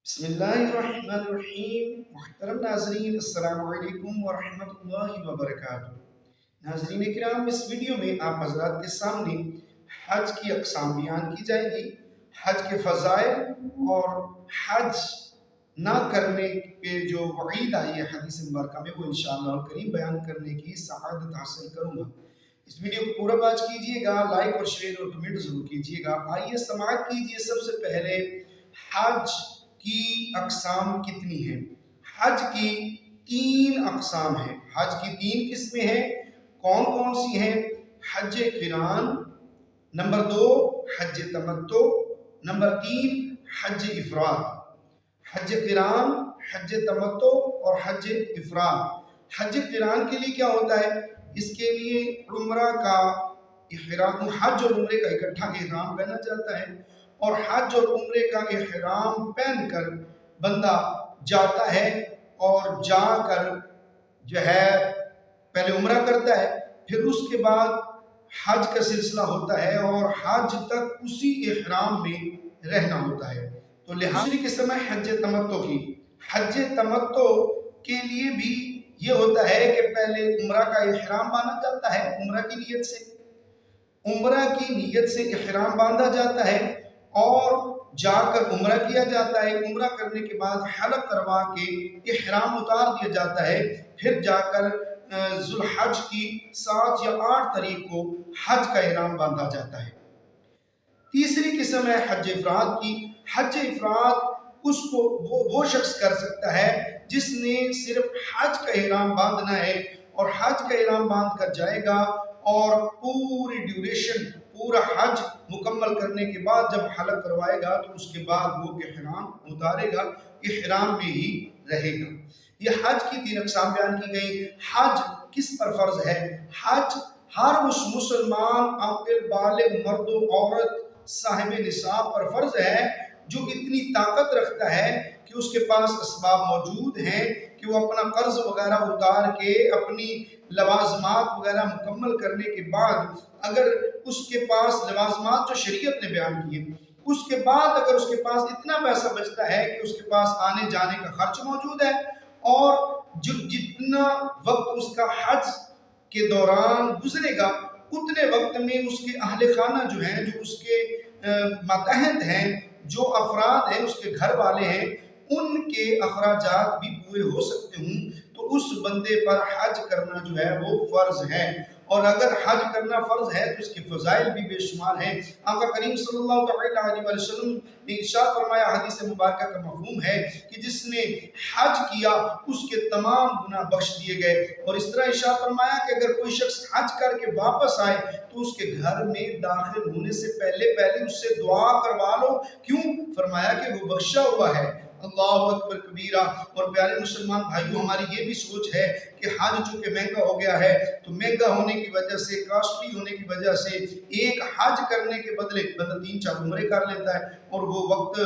بسم اللہ الرحمن الرحیم۔ محترم ناظرین، السلام علیکم ورحمۃ اللہ وبرکاتہ۔ ناظرین کرام، اس ویڈیو میں آپ حضرات کے سامنے حج کی اقسام بیان کی جائیں گی، حج کے فضائل اور حج نہ کرنے پہ جو وعید آئی ہے حدیث مبارکہ میں، وہ انشاءاللہ الکریم بیان کرنے کی سعادت حاصل کروں گا۔ اس ویڈیو کو پورا واچ کیجئے گا، لائک اور شیئر اور کمنٹ ضرور کیجئے گا۔ آئیے سماعت کیجئے سب سے پہلے حج کی اقسام کتنی ہیں۔ حج کی 3 اقسام ہیں، حج کی 3 قسمیں ہیں۔ کون کون سی ہیں؟ حج قران، نمبر 2 حج تمتع، نمبر 3 حج افراد۔ حج قران، حج تمتع اور حج افراد۔ حج قران کے لیے کیا ہوتا ہے؟ اس کے لیے عمرہ کا احرام، حج اور عمرے کا اکٹھا احرام پہنا جاتا ہے، اور حج اور عمرے کا احرام پہن کر بندہ جاتا ہے اور جا کر جو ہے پہلے عمرہ کرتا ہے، پھر اس کے بعد حج کا سلسلہ ہوتا ہے اور حج تک اسی احرام میں رہنا ہوتا ہے۔ تو دوسری قسم ہے حج تمتع کی۔ حج تمتع کے لیے بھی یہ ہوتا ہے کہ پہلے عمرہ کا احرام باندھا جاتا ہے، عمرہ کی نیت سے احرام باندھا جاتا ہے اور جا کر عمرہ کیا جاتا ہے۔ عمرہ کرنے کے بعد حلق کروا کے احرام اتار دیا جاتا ہے، پھر جا کر ذو الحج کی 7 یا 8 تاریخ کو حج کا احرام باندھا جاتا ہے۔ تیسری قسم ہے حج افراد کی۔ حج افراد اس کو وہ شخص کر سکتا ہے جس نے صرف حج کا احرام باندھنا ہے، اور حج کا احرام باندھ کر جائے گا اور پوری ڈیوریشن، پورا حج مکمل کرنے کے بعد جب حلق کروائے گا تو اس کے بعد وہ احرام اتارے گا، احرام میں ہی رہے گا۔ یہ حج کی 3 اقسام بیان کی گئی۔ حج کس پر فرض ہے؟ حج ہر اس مسلمان عاقل بالغ مرد و عورت صاحب نصاب پر فرض ہے جو اتنی طاقت رکھتا ہے کہ اس کے پاس اسباب موجود ہیں کہ وہ اپنا قرض وغیرہ اتار کے اپنی لوازمات وغیرہ مکمل کرنے کے بعد، اگر اس کے پاس لوازمات جو شریعت نے بیان کیے، اس کے بعد اگر اس کے پاس اتنا پیسہ بچتا ہے کہ اس کے پاس آنے جانے کا خرچ موجود ہے، اور جتنا وقت اس کا حج کے دوران گزرے گا اتنے وقت میں اس کے اہل خانہ جو ہیں، جو اس کے ماتحت ہیں، جو افراد ہیں، اس کے گھر والے ہیں، ان کے اخراجات بھی پورے ہو سکتے ہوں، تو اس بندے پر حج کرنا جو ہے وہ فرض ہے۔ اور اگر حج کرنا فرض ہے تو اس کے فضائل بھی بے شمار ہیں۔ آقا کریم صلی اللہ علیہ وسلم نے ارشاد فرمایا، حدیث مبارکہ کا مفہوم ہے کہ جس نے حج کیا اس کے تمام گناہ بخش دیے گئے، اور اس طرح ارشاد فرمایا کہ اگر کوئی شخص حج کر کے واپس آئے تو اس کے گھر میں داخل ہونے سے پہلے اس سے دعا کروا لو۔ کیوں؟ فرمایا کہ وہ بخشا ہوا ہے۔ اللہ اکبر کبیرہ۔ اور پیارے مسلمان بھائیوں، ہماری یہ بھی سوچ ہے کہ حج چونکہ مہنگا ہو گیا ہے، تو مہنگا ہونے کی وجہ سے، کاسٹلی ہونے کی وجہ سے ایک حج کرنے کے بدلے بندہ 3-4 عمرے کر لیتا ہے، اور وہ وقت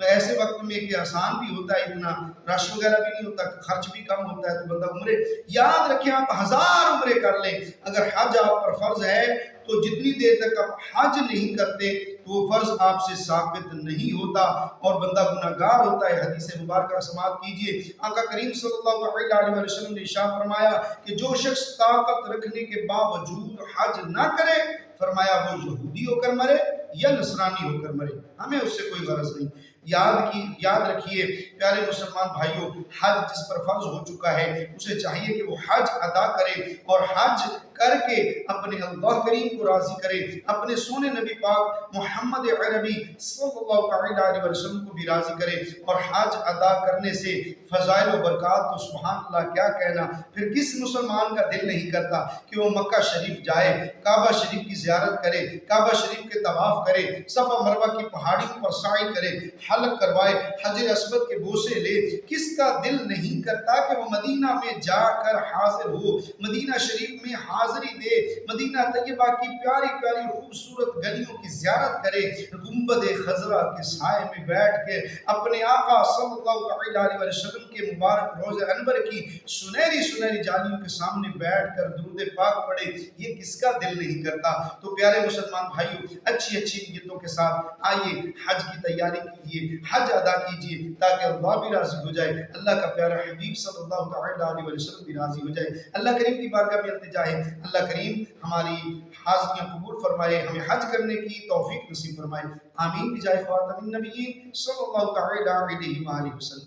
ایسے وقت میں کہ آسان بھی ہوتا ہے، اتنا رش وغیرہ بھی نہیں ہوتا، خرچ بھی کم ہوتا ہے، تو بندہ عمرے، یاد رکھیں آپ 1000 عمرے کر لیں، اگر حج آپ پر فرض ہے تو جتنی دیر تک آپ حج نہیں کرتے تو وہ فرض آپ سے ثابت نہیں ہوتا اور بندہ گناہگار ہوتا ہے۔ حدیث مبارکہ سماعت کیجئے، آقا کریم صلی اللہ علیہ وسلم نے ارشاد فرمایا کہ جو شخص طاقت رکھنے کے باوجود حج نہ کرے، فرمایا وہ یہودی ہو کر مرے یا نصرانی ہو کر مرے، ہمیں اس سے کوئی غرض نہیں۔ یاد رکھیے پیارے مسلمان بھائیوں، حج جس پر فرض ہو چکا ہے اسے چاہیے کہ وہ حج ادا کرے، اور حج کر کے اپنے اللہ کریم کو راضی کرے، اپنے سونے نبی پاک محمد عربی صلی اللہ علیہ وسلم کو بھی راضی کرے۔ اور حج ادا کرنے سے فضائل و برکات تو سبحان اللہ کیا کہنا۔ پھر کس مسلمان کا دل نہیں کرتا کہ وہ مکہ شریف جائے، کعبہ شریف کی زیارت کرے، کعبہ شریف کے طواف کرے، صفا مروہ کی پہاڑیوں پر سعی کرے، حلق کروائے، حجر اسود کے بوسے لے۔ کس کا دل نہیں کرتا کہ وہ مدینہ میں جا کر حاضر ہو، مدینہ شریف میں حاضر حاضری دے، مدینہ طیبہ کی پیاری پیاری خوبصورت گلیوں کی زیارت کرے، گنبد خضرا کے سائے میں بیٹھ کے اپنے آقا صلی اللہ علیہ وسلم کے مبارک روضہ انور کی سنہری سنہری جالیوں کے سامنے بیٹھ کر درود پاک پڑھے، یہ کس کا دل نہیں کرتا؟ تو پیارے مسلمان بھائیوں، اچھی اچھی نیتوں کے ساتھ آئیے حج کی تیاری کیجیے، حج ادا کیجیے تاکہ اللہ بھی راضی ہو جائے، اللہ کا پیارا حبیب صلی اللہ علیہ وسلم بھی راضی ہو جائے۔ اللہ کریم کی بارگاہ میں التجا ہے، اللہ کریم ہماری حاضریاں قبول فرمائے، ہمیں حج کرنے کی توفیق نصیب فرمائے، آمین بجائے خاتم النبیین صلی اللہ علیہ وسلم۔